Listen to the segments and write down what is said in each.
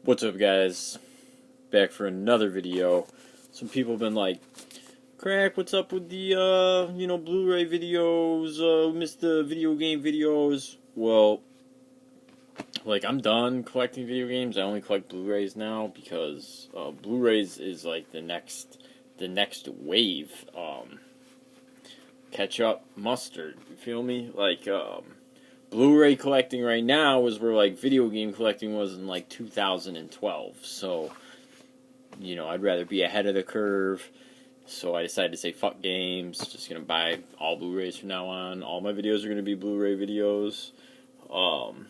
What's up, guys? Back for another video. Some people have been like, Crack, what's up with the, Blu-ray videos, missed the video game videos. Well, I'm done collecting video games. I only collect Blu-rays now because, Blu-rays is, like, the next wave. Catch up mustard, you feel me? Blu-ray collecting right now is where, video game collecting was in, 2012. So, I'd rather be ahead of the curve. So I decided to say, fuck games. Just going to buy all Blu-rays from now on. All my videos are going to be Blu-ray videos. I'm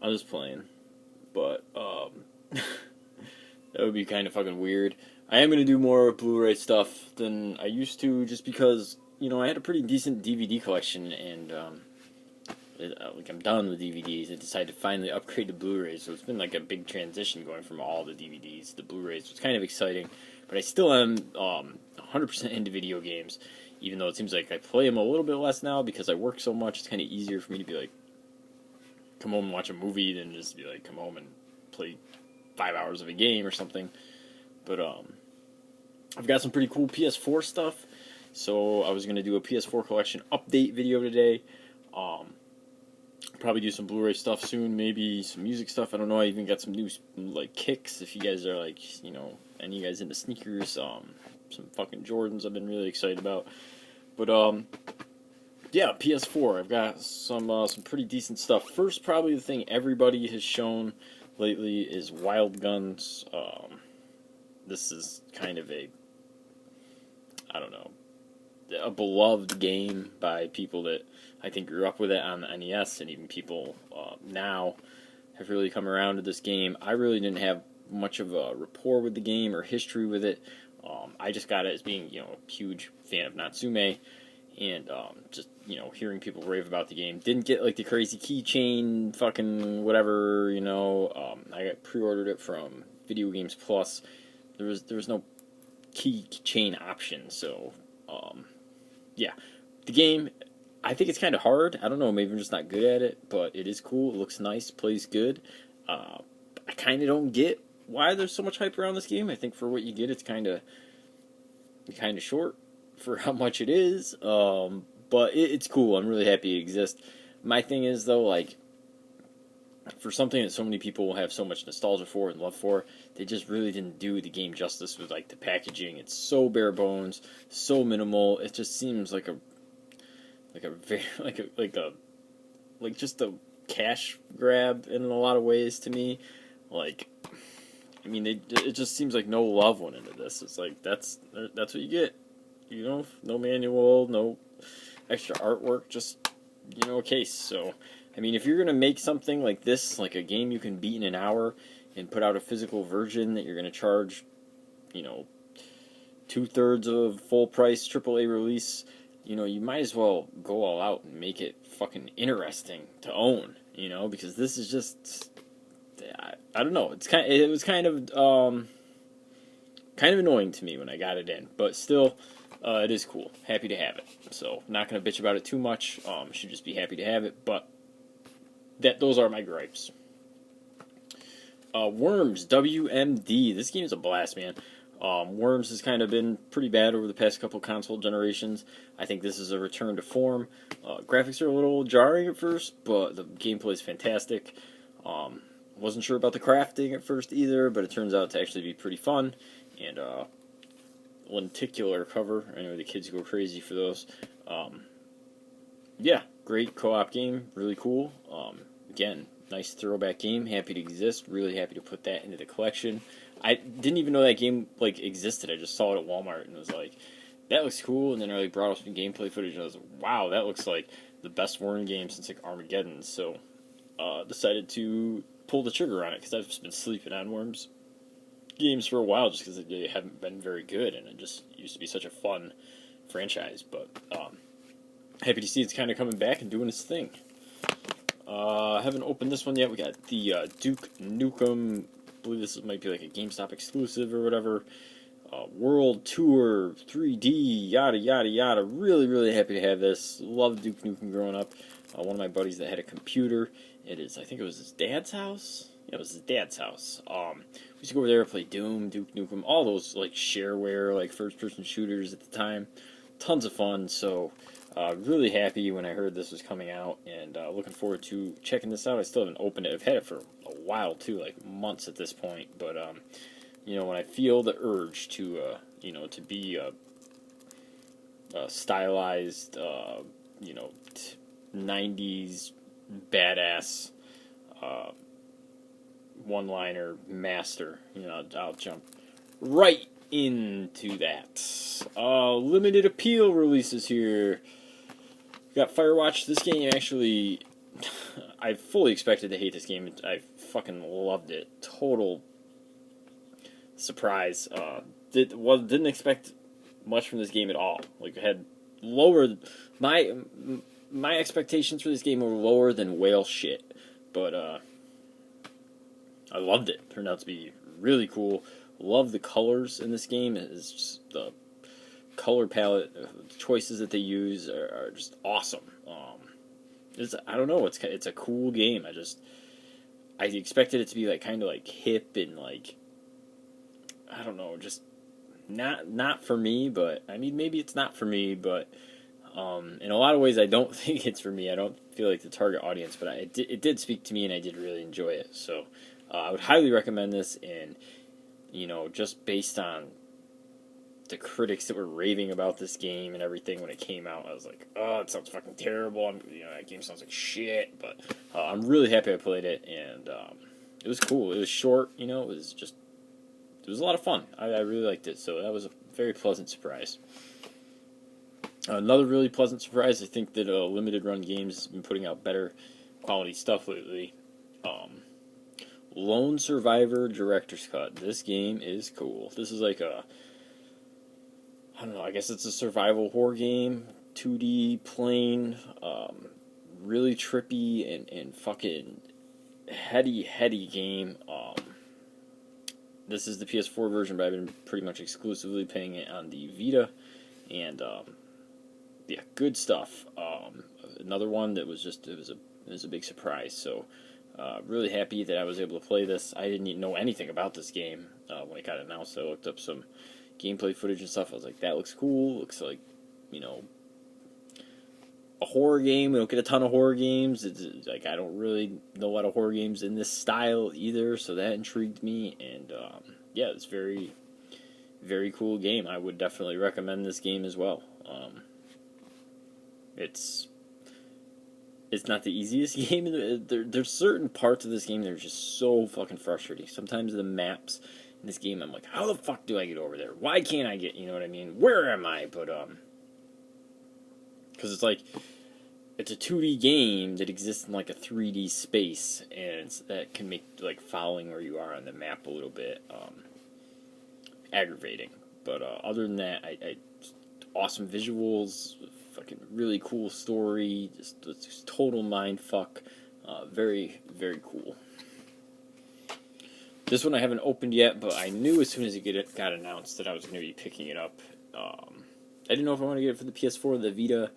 just playing. But, that would be kind of fucking weird. I am going to do more Blu-ray stuff than I used to, just because, I had a pretty decent DVD collection, and, I'm done with DVDs. I decided to finally upgrade to Blu-rays, so it's been a big transition going from all the DVDs to Blu-rays. It's kind of exciting, but I still am 100% into video games, even though it seems like I play them a little bit less now because I work so much. It's kind of easier for me to be come home and watch a movie than just be come home and play 5 hours of a game or something. But I've got some pretty cool PS4 stuff, so I was going to do a PS4 collection update video today. Probably do some Blu-ray stuff soon, maybe some music stuff. I don't know. I even got some new kicks. If you guys are any of you guys into sneakers, some fucking Jordans I've been really excited about. But yeah, PS4. I've got some pretty decent stuff. First, probably the thing everybody has shown lately is Wild Guns. This is kind of a beloved game by people that I think grew up with it on the NES, and even people now have really come around to this game. I really didn't have much of a rapport with the game or history with it. I just got it as being, a huge fan of Natsume, and just, hearing people rave about the game. Didn't get, the crazy keychain fucking whatever, I got pre-ordered it from Video Games Plus. There was no keychain option, so, yeah. The game, I think it's kind of hard. I don't know, maybe I'm just not good at it, but it is cool. It looks nice, plays good. I kind of don't get why there's so much hype around this game. I think for what you get, it's kind of short for how much it is. But it's cool. I'm really happy it exists. My thing is, though, for something that so many people have so much nostalgia for and love for, they just really didn't do the game justice with the packaging. It's so bare bones, so minimal. It just seems like just a cash grab in a lot of ways to me. It just seems like no love went into this. It's that's what you get. No manual, no extra artwork, just a case. So if you're going to make something like this, like a game you can beat in an hour, and put out a physical version that you're going to charge, 2/3 of full price AAA release, you might as well go all out and make it fucking interesting to own, because this is just, I don't know, it was kind of annoying to me when I got it in, but still, it is cool. Happy to have it. So, not going to bitch about it too much. Should just be happy to have it, but those are my gripes. Worms, WMD. This game is a blast, man. Worms has kind of been pretty bad over the past couple console generations. I think this is a return to form. Graphics are a little jarring at first, but the gameplay is fantastic. Wasn't sure about the crafting at first either, but it turns out to actually be pretty fun. And lenticular cover. I know the kids go crazy for those. Yeah, great co-op game. Really cool. Again, nice throwback game. Happy to exist. Really happy to put that into the collection. I didn't even know that game existed. I just saw it at Walmart and was that looks cool. And then I brought up some gameplay footage and I was like, wow, that looks like the best Worm game since Armageddon. So decided to pull the trigger on it because I've just been sleeping on Worms games for a while just because they haven't been very good, and it just used to be such a fun franchise. But happy to see it's kind of coming back and doing its thing. I haven't opened this one yet. We got the Duke Nukem. I believe this might be a GameStop exclusive or whatever. World Tour 3D, yada yada yada. Really, really happy to have this. Loved Duke Nukem growing up. One of my buddies that had a computer. I think it was his dad's house. it was his dad's house. We used to go over there, play Doom, Duke Nukem, all those like shareware, like first-person shooters at the time. Tons of fun. So, really happy when I heard this was coming out, and looking forward to checking this out. I still haven't opened it. I've had it for a while too, like months at this point. But when I feel the urge to, to be stylized, 90s badass one-liner master, I'll jump right into that. Limited appeal releases here. We got Firewatch. This game actually, I fully expected to hate this game. I fucking loved it. Total surprise. Didn't expect much from this game at all. Like, I had lowered my expectations for this game were lower than whale shit, but I loved it. Turned out to be really cool. Love the colors in this game. It's just the color palette choices that they use are just awesome. I don't know. It's a cool game. I expected it to be like kind of like hip and like, I don't know, just not for me. But I mean, maybe it's not for me. But in a lot of ways, I don't think it's for me. I don't feel like the target audience. But it did speak to me, and I did really enjoy it. So I would highly recommend this. And just based on the critics that were raving about this game and everything when it came out, I was like, oh, it sounds fucking terrible. That game sounds like shit. But I'm really happy I played it, and it was cool. It was short, it was a lot of fun. I really liked it, so that was a very pleasant surprise. Another really pleasant surprise, I think that Limited Run Games has been putting out better quality stuff lately. Lone Survivor Director's Cut. This game is cool. This is like I don't know, I guess it's a survival horror game, 2D, plain, really trippy and fucking heady game. This is the PS4 version, but I've been pretty much exclusively playing it on the Vita, and yeah, good stuff. Another one that was it was a big surprise. So really happy that I was able to play this. I didn't even know anything about this game when it got announced. I looked up some gameplay footage and stuff. I was like, that looks cool. Looks like a horror game. We don't get a ton of horror games. It's like, I don't really know a lot of horror games in this style either, so that intrigued me. And yeah, it's very, very cool game. I would definitely recommend this game as well. It's not the easiest game. There's certain parts of this game that are just so fucking frustrating. Sometimes the maps in this game, I'm like, how the fuck do I get over there? Why can't I get, you know what I mean? Where am I? But because it's a 2D game that exists in like a 3D space, and that can make like following where you are on the map a little bit aggravating. But other than that, I awesome visuals, fucking really cool story, just total mind fuck, very, very cool. This one I haven't opened yet, but I knew as soon as it got announced that I was going to be picking it up. I didn't know if I wanted to get it for the PS4 or the Vita.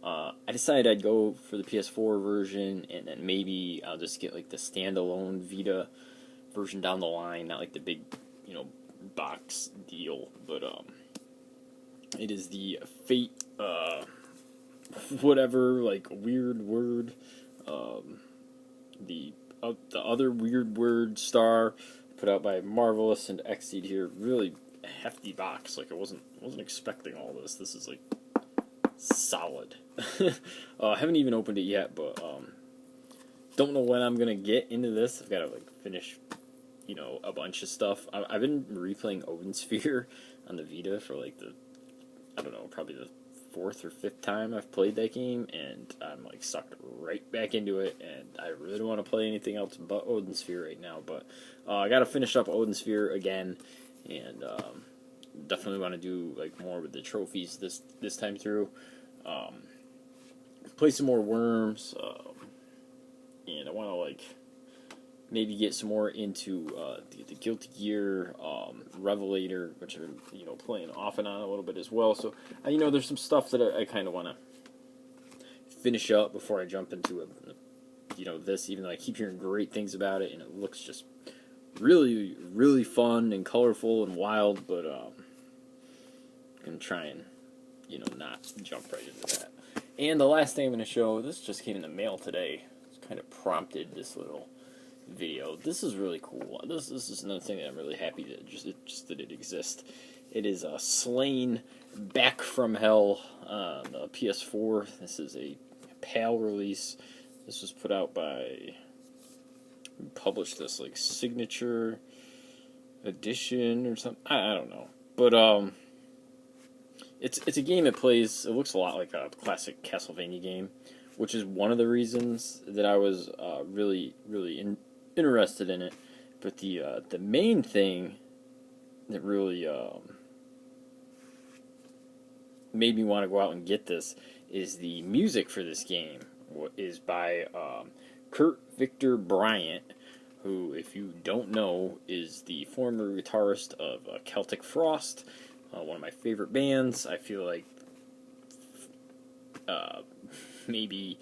I decided I'd go for the PS4 version, and then maybe I'll just get like the standalone Vita version down the line, not like the big, box deal. But it is the Fate, whatever, like weird word, the other weird word star, put out by Marvelous and Xseed here. Really hefty box. Like I wasn't expecting all this. This is like solid. Haven't even opened it yet, but don't know when I'm gonna get into this. I've got to like finish, a bunch of stuff. I've been replaying Odin Sphere on the Vita for like probably the 4th or 5th time I've played that game, and I'm like sucked right back into it, and I really don't want to play anything else but Odin Sphere right now. But I got to finish up Odin Sphere again, and definitely want to do like more with the trophies this time through. Play some more Worms, and I want to like maybe get some more into the Guilty Gear Revelator, which I've been playing off and on a little bit as well. So there's some stuff that I kind of want to finish up before I jump into this, even though I keep hearing great things about it, and it looks just really, really fun and colorful and wild, but I'm going to try and, not jump right into that. And the last thing I'm going to show, this just came in the mail today. It's kind of prompted this little video. This is really cool. This is another thing that I'm really happy that just that it exists. It is Slain Back from Hell on the PS4. This is a PAL release. This was put out by, published this like signature edition or something. I don't know, but it's a game that plays. It looks a lot like a classic Castlevania game, which is one of the reasons that I was really interested in it. But the main thing that really made me want to go out and get this is the music for this game is by Kurt Victor Bryant, who, if you don't know, is the former guitarist of Celtic Frost, one of my favorite bands. I feel like maybe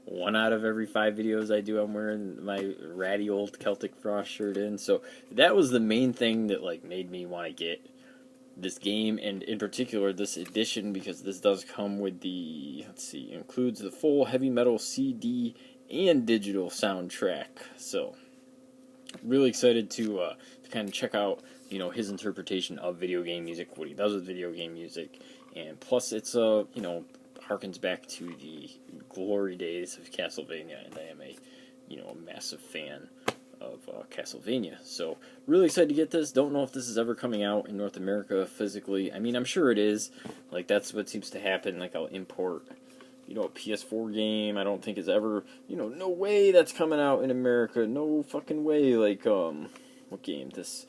1 out of every 5 videos I do, I'm wearing my ratty old Celtic Frost shirt in. So that was the main thing that made me want to get this game, and in particular this edition, because this does come with the, includes the full heavy metal CD and digital soundtrack. So really excited to kind of check out his interpretation of video game music, what he does with video game music, and plus it's harkens back to the glory days of Castlevania, and I am a massive fan of Castlevania. So really excited to get this. Don't know if this is ever coming out in North America physically. I mean, I'm sure it is. That's what seems to happen. I'll import a PS4 game. I don't think it's ever, no way that's coming out in America. No fucking way. What game? This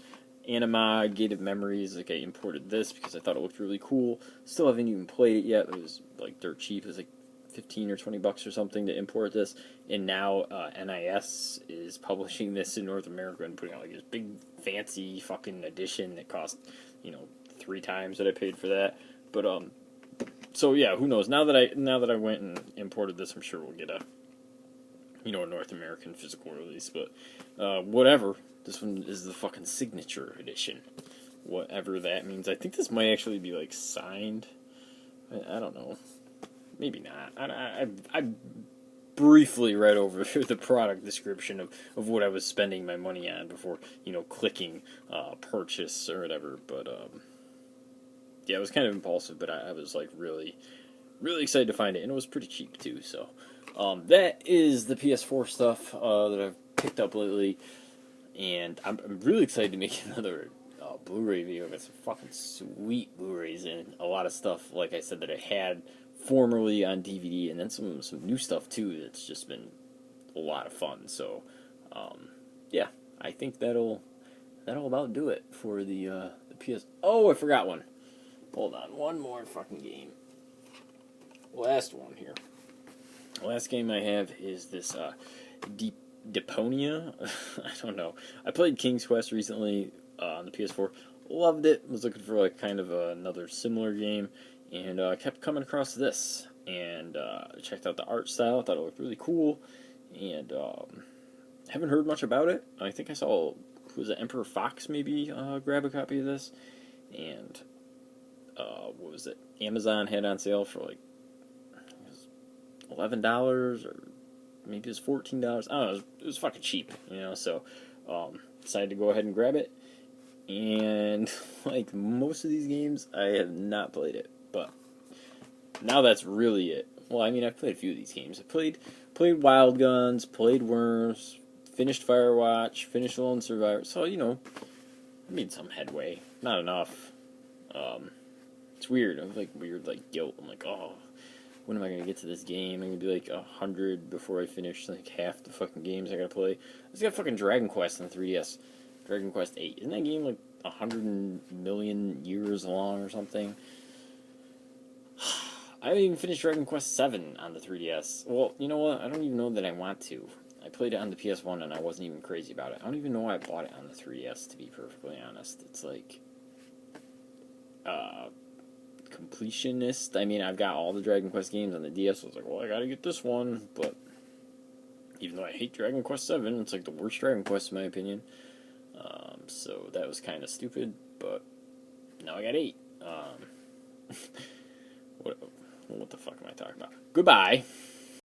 Anima Gated Memories. I imported this because I thought it looked really cool. Still haven't even played it yet. It was dirt cheap. It was 15 or 20 bucks or something to import this. And now NIS is publishing this in North America and putting out this big fancy fucking edition that cost 3 times that I paid for that. But so yeah, who knows? Now that I went and imported this, I'm sure we'll get a a North American physical release. But whatever. This one is the fucking signature edition, whatever that means. I think this might actually be signed. I don't know. Maybe not. I briefly read over the product description of what I was spending my money on before clicking purchase or whatever. But yeah, it was kind of impulsive, but I was really excited to find it, and it was pretty cheap too. So that is the PS4 stuff that I've picked up lately. And I'm really excited to make another Blu-ray video. I've got some fucking sweet Blu-rays in. A lot of stuff, like I said, that I had formerly on DVD, and then some new stuff too that's just been a lot of fun. So, yeah, I think that'll about do it for the PS. Oh, I forgot one. Hold on, one more fucking game. Last one here. The last game I have is this Deponia. I don't know. I played King's Quest recently on the PS4. Loved it. Was looking for kind of another similar game, and kept coming across this, and checked out the art style. Thought it looked really cool, and haven't heard much about it. I think I saw, who was it, Emperor Fox maybe grab a copy of this, and what was it? Amazon had on sale for $11 or maybe it was $14. I don't know. It was fucking cheap, So decided to go ahead and grab it. And most of these games, I have not played it. But now that's really it. Well, I mean, I've played a few of these games. I played Wild Guns, played Worms, finished Firewatch, finished Lone Survivor. So I made some headway. Not enough. It's weird. I have weird guilt. I'm oh, when am I going to get to this game? I'm going to be 100 before I finish half the fucking games I got to play. I just got fucking Dragon Quest on 3DS. Dragon Quest 8. Isn't that game 100 million years long or something? I haven't even finished Dragon Quest 7 on the 3DS. Well, you know what? I don't even know that I want to. I played it on the PS1 and I wasn't even crazy about it. I don't even know why I bought it on the 3DS, to be perfectly honest. It's completionist. I mean, I've got all the Dragon Quest games on the DS. I was well, I gotta get this one, but Even though I hate Dragon Quest 7, it's like the worst Dragon Quest in my opinion. So that was kind of stupid, but now I got 8. What the fuck am I talking about? Goodbye.